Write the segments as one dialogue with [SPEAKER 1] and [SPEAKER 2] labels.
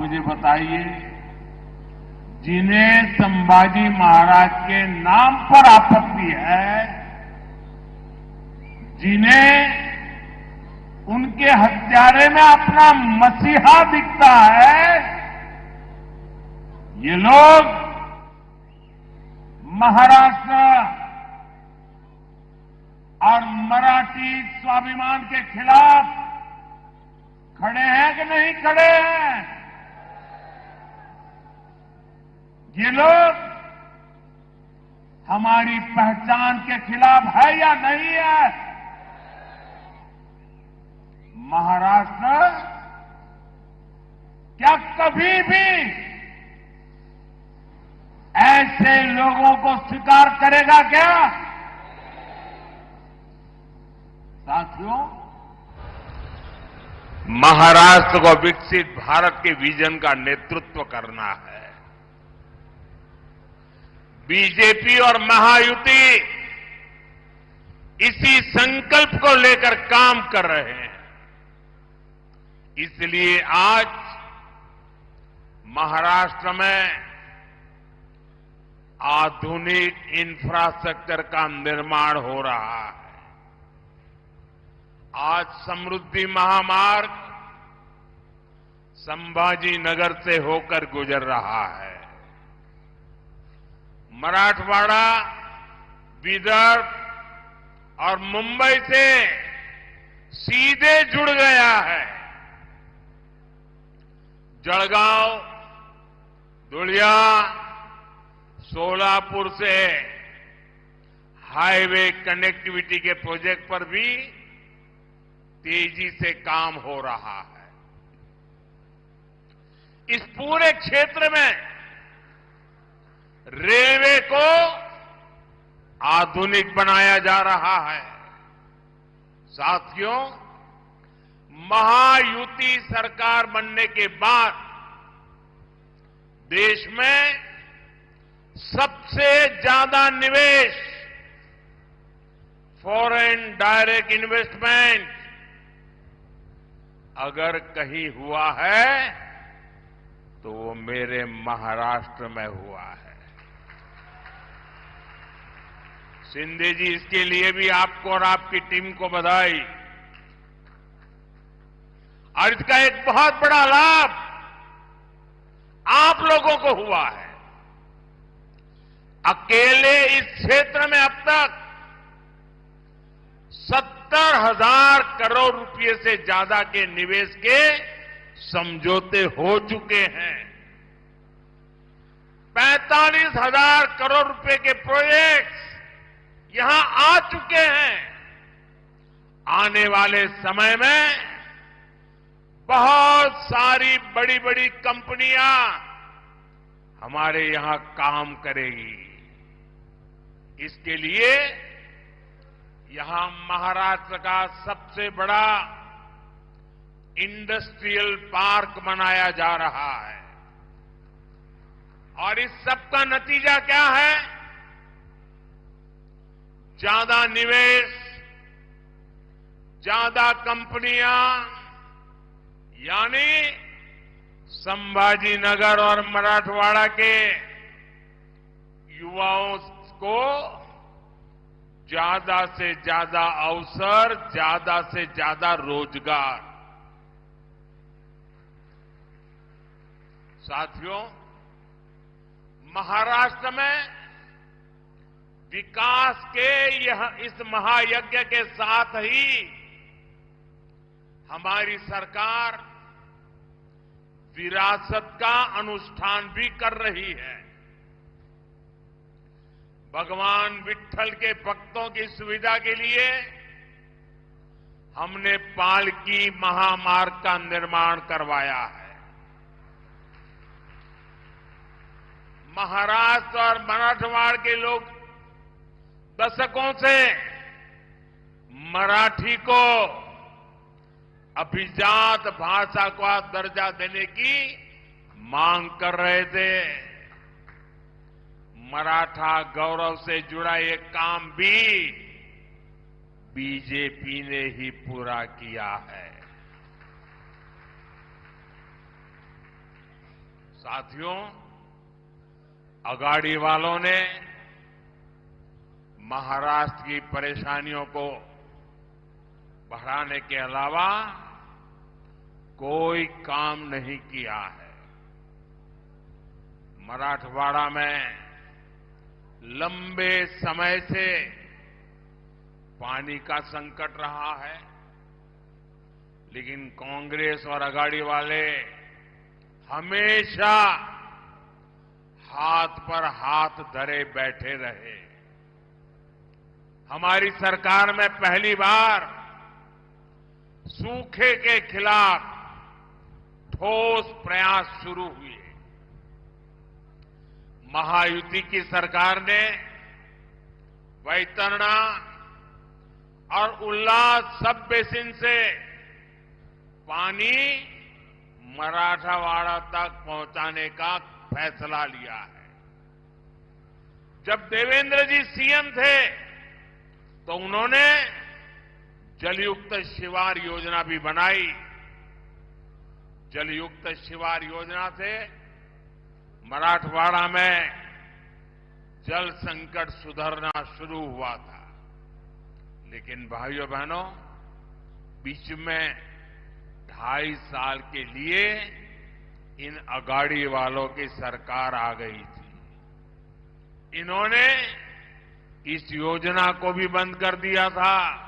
[SPEAKER 1] मुझे बताइए, जिन्हें संभाजी महाराज के नाम पर आपत्ति है, जिन्हें उनके हत्यारे में अपना मसीहा दिखता है, ये लोग महाराष्ट्र और मराठी स्वाभिमान के खिलाफ खड़े हैं कि नहीं खड़े हैं? ये लोग हमारी पहचान के खिलाफ है या नहीं है? महाराष्ट्र क्या कभी भी ऐसे लोगों को स्वीकार करेगा क्या? साथियों,
[SPEAKER 2] महाराष्ट्र को विकसित भारत के विजन का नेतृत्व करना है। बीजेपी और महायुति इसी संकल्प को लेकर काम कर रहे हैं। इसलिए आज महाराष्ट्र में आधुनिक इंफ्रास्ट्रक्चर का निर्माण हो रहा है। आज समृद्धि महामार्ग संभाजी नगर से होकर गुजर रहा है। मराठवाड़ा, विदर्भ और मुंबई से सीधे जुड़ गया है। जलगांव, धुलिया, सोलापुर से हाईवे कनेक्टिविटी के प्रोजेक्ट पर भी तेजी से काम हो रहा है। इस पूरे क्षेत्र में रेलवे को आधुनिक बनाया जा रहा है। साथियों, महायुति सरकार बनने के बाद देश में सबसे ज्यादा निवेश, फॉरेन डायरेक्ट इन्वेस्टमेंट अगर कहीं हुआ है तो वो मेरे महाराष्ट्र में हुआ है। शिंदे जी, इसके लिए भी आपको और आपकी टीम को बधाई। और इसका एक बहुत बड़ा लाभ आप लोगों को हुआ है। अकेले इस क्षेत्र में अब तक 70,000 करोड़ रुपए से ज्यादा के निवेश के समझौते हो चुके हैं। 45,000 करोड़ रुपए के प्रोजेक्ट्स यहां आ चुके हैं। आने वाले समय में बहुत सारी बड़ी बड़ी कंपनियां हमारे यहां काम करेगी। इसके लिए यहां महाराष्ट्र का सबसे बड़ा इंडस्ट्रियल पार्क बनाया जा रहा है। और इस सब का नतीजा क्या है? ज्यादा निवेश, ज्यादा कंपनियां, यानी संभाजी नगर और मराठवाड़ा के युवाओं को ज्यादा से ज्यादा अवसर, ज्यादा से ज्यादा रोजगार। साथियों, महाराष्ट्र में विकास के इस महायज्ञ के साथ ही हमारी सरकार विरासत का अनुष्ठान भी कर रही है। भगवान विट्ठल के भक्तों की सुविधा के लिए हमने पालकी महामार्ग का निर्माण करवाया है। महाराष्ट्र और मराठवाड़ के लोग दशकों से मराठी को अभिजात भाषा का दर्जा देने की मांग कर रहे थे। मराठा गौरव से जुड़ा ये काम भी बीजेपी ने ही पूरा किया है। साथियों, अगाड़ी वालों ने महाराष्ट्र की परेशानियों को बढ़ाने के अलावा कोई काम नहीं किया है। मराठवाड़ा में लंबे समय से पानी का संकट रहा है, लेकिन कांग्रेस और अगाड़ी वाले हमेशा हाथ पर हाथ धरे बैठे रहे। हमारी सरकार में पहली बार सूखे के खिलाफ ठोस प्रयास शुरू हुए। महायुति की सरकार ने वैतरणा और उल्लास सब बेसिन से पानी मराठवाड़ा तक पहुंचाने का फैसला लिया है। जब देवेंद्र जी सीएम थे तो उन्होंने जलयुक्त शिवार योजना भी बनाई। जलयुक्त शिवार योजना से मराठवाड़ा में जल संकट सुधरना शुरू हुआ था, लेकिन भाइयों बहनों, बीच में 2.5 साल के लिए इन अगाड़ी वालों की सरकार आ गई थी। इन्होंने इस योजना को भी बंद कर दिया था।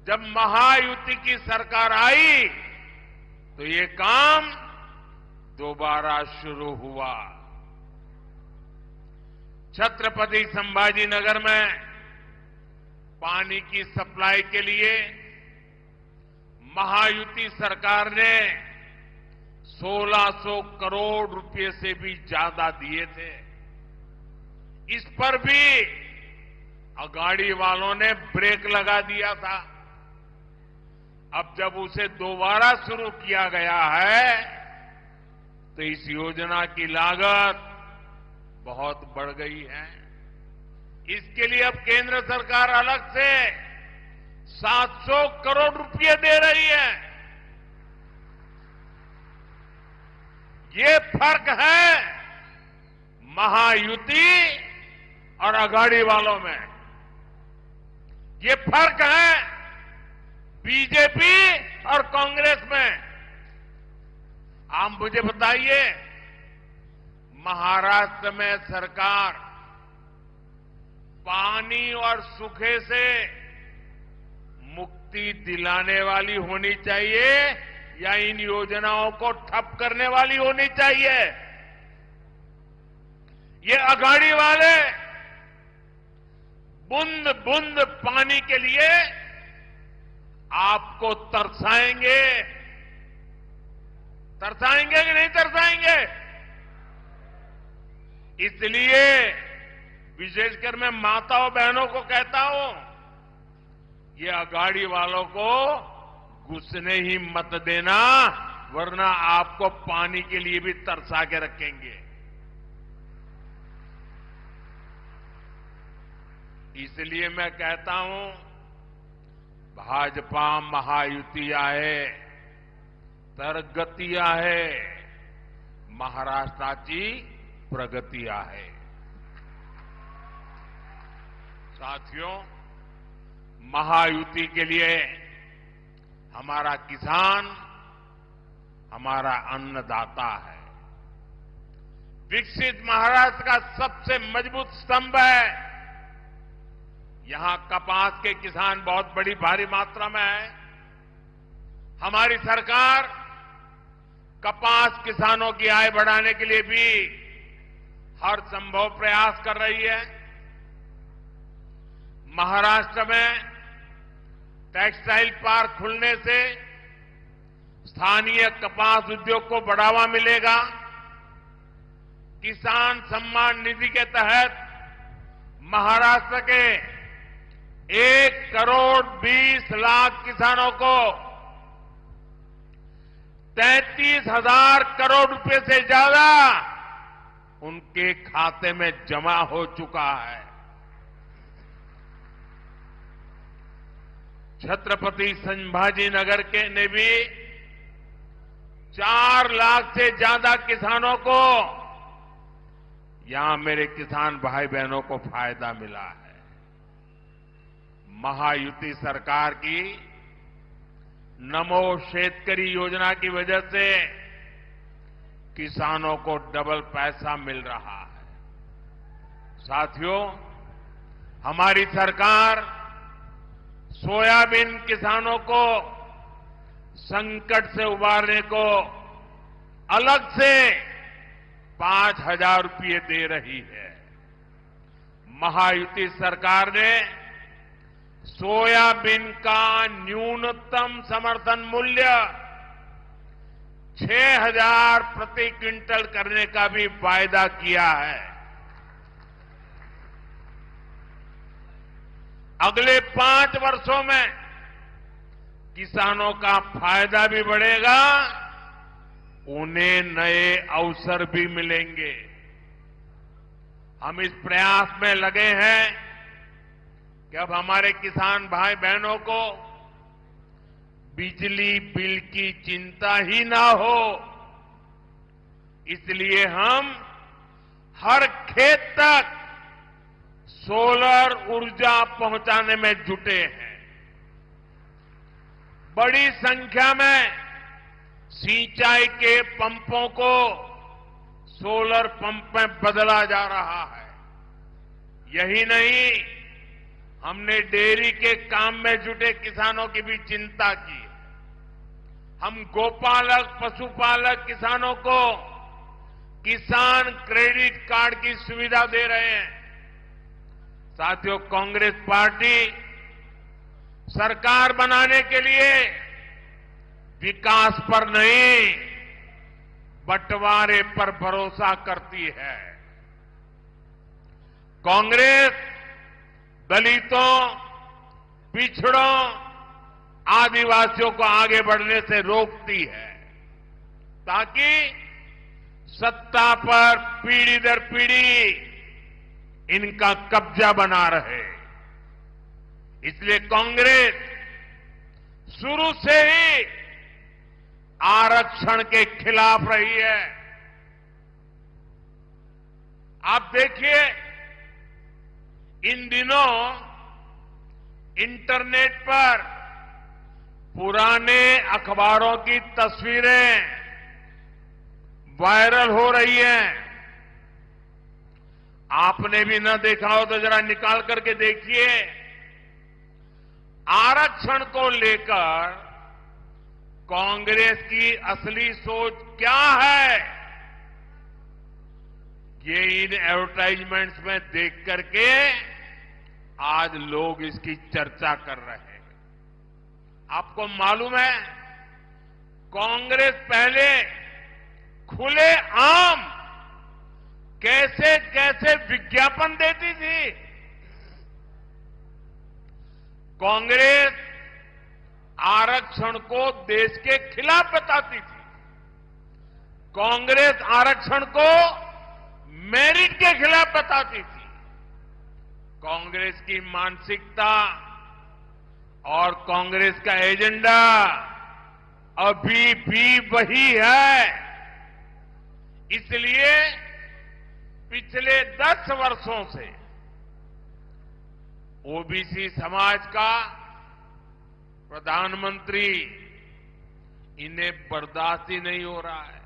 [SPEAKER 2] जब महायुति की सरकार आई तो ये काम दोबारा शुरू हुआ। छत्रपति संभाजी नगर में पानी की सप्लाई के लिए महायुति सरकार ने 1600 करोड़ रुपए से भी ज्यादा दिए थे। इस पर भी अगाड़ी वालों ने ब्रेक लगा दिया था। अब जब उसे दोबारा शुरू किया गया है तो इस योजना की लागत बहुत बढ़ गई है। इसके लिए अब केंद्र सरकार अलग से 700 करोड़ रुपए दे रही है। ये फर्क है महायुति और अगाड़ी वालों में। ये फर्क है बीजेपी और कांग्रेस में। आप मुझे बताइए, महाराष्ट्र में सरकार पानी और सूखे से मुक्ति दिलाने वाली होनी चाहिए या इन योजनाओं को ठप करने वाली होनी चाहिए? ये अगाड़ी वाले बूंद बूंद पानी के लिए आपको तरसाएंगे। तरसाएंगे कि नहीं तरसाएंगे? इसलिए विशेषकर मैं माताओं बहनों को कहता हूं, ये अगाड़ी वालों को घुसने ही मत देना, वरना आपको पानी के लिए भी तरसा के रखेंगे। इसलिए मैं कहता हूं, भाजपा महायुति आहे तर गती आहे, महाराष्ट्राची प्रगती आहे। साथियों, महायुति के लिए हमारा किसान हमारा अन्नदाता है। विकसित महाराष्ट्र का सबसे मजबूत स्तंभ है। यहां कपास के किसान बहुत बड़ी भारी मात्रा में है। हमारी सरकार कपास किसानों की आय बढ़ाने के लिए भी हर संभव प्रयास कर रही है। महाराष्ट्र में टेक्सटाइल पार्क खुलने से स्थानीय कपास उद्योग को बढ़ावा मिलेगा। किसान सम्मान निधि के तहत महाराष्ट्र के 1,20,00,000 किसानों को 33,000 करोड़ रुपए से ज्यादा उनके खाते में जमा हो चुका है। छत्रपति संभाजी नगर के ने भी 4 लाख से ज्यादा किसानों को यहां मेरे किसान भाई बहनों को फायदा मिला है। महायुति सरकार की नमो शेतकरी योजना की वजह से किसानों को डबल पैसा मिल रहा है। साथियों, हमारी सरकार सोयाबीन किसानों को संकट से उबारने को अलग से 5,000 रुपये दे रही है। महायुति सरकार ने सोयाबीन का न्यूनतम समर्थन मूल्य 6,000 प्रति क्विंटल करने का भी वायदा किया है। अगले 5 वर्षों में किसानों का फायदा भी बढ़ेगा, उन्हें नए अवसर भी मिलेंगे। हम इस प्रयास में लगे हैं कि अब हमारे किसान भाई बहनों को बिजली बिल की चिंता ही ना हो। इसलिए हम हर खेत तक सोलर ऊर्जा पहुंचाने में जुटे हैं। बड़ी संख्या में सिंचाई के पंपों को सोलर पंप में बदला जा रहा है। यही नहीं, हमने डेयरी के काम में जुटे किसानों की भी चिंता की। हम गोपालक पशुपालक किसानों को किसान क्रेडिट कार्ड की सुविधा दे रहे हैं। साथियों, कांग्रेस पार्टी सरकार बनाने के लिए विकास पर नहीं, बंटवारे पर भरोसा करती है। कांग्रेस दलितों, पिछड़ों, आदिवासियों को आगे बढ़ने से रोकती है, ताकि सत्ता पर पीढ़ी दर पीढ़ी इनका कब्जा बना रहे। इसलिए कांग्रेस शुरू से ही आरक्षण के खिलाफ रही है। आप देखिए, इन दिनों इंटरनेट पर पुराने अखबारों की तस्वीरें वायरल हो रही हैं। आपने भी न देखा हो तो जरा निकाल करके देखिए। आरक्षण को लेकर कांग्रेस की असली सोच क्या है, ये इन एडवर्टाइजमेंट्स में देख करके आज लोग इसकी चर्चा कर रहे हैं। आपको मालूम है, कांग्रेस पहले खुले आम कैसे कैसे विज्ञापन देती थी। कांग्रेस आरक्षण को देश के खिलाफ बताती थी। कांग्रेस आरक्षण को मेरिट के खिलाफ बताती थी। कांग्रेस की मानसिकता और कांग्रेस का एजेंडा अभी भी वही है। इसलिए पिछले 10 वर्षों से ओबीसी समाज का प्रधानमंत्री इन्हें बर्दाश्त ही नहीं हो रहा है।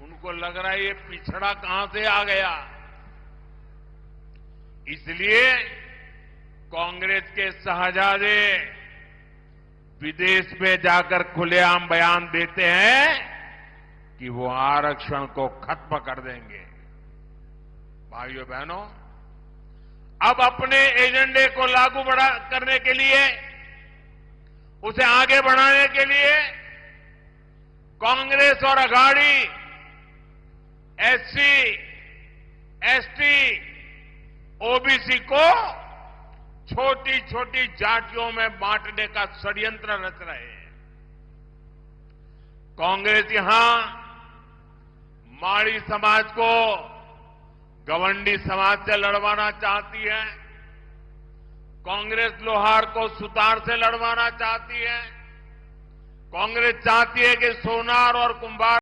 [SPEAKER 2] उनको लग रहा है ये पिछड़ा कहां से आ गया। इसलिए कांग्रेस के शहजादे विदेश में जाकर खुलेआम बयान देते हैं कि वो आरक्षण को खत्म कर देंगे। भाइयों बहनों, अब अपने एजेंडे को लागू करने के लिए, उसे आगे बढ़ाने के लिए कांग्रेस और अघाड़ी एससी, एसटी, ओबीसी को छोटी छोटी जातियों में बांटने का षड्यंत्र रच रहे हैं। कांग्रेस यहां माड़ी समाज को गवंडी समाज से लड़वाना चाहती है। कांग्रेस लोहार को सुतार से लड़वाना चाहती है। कांग्रेस चाहती है कि सोनार और कुंभार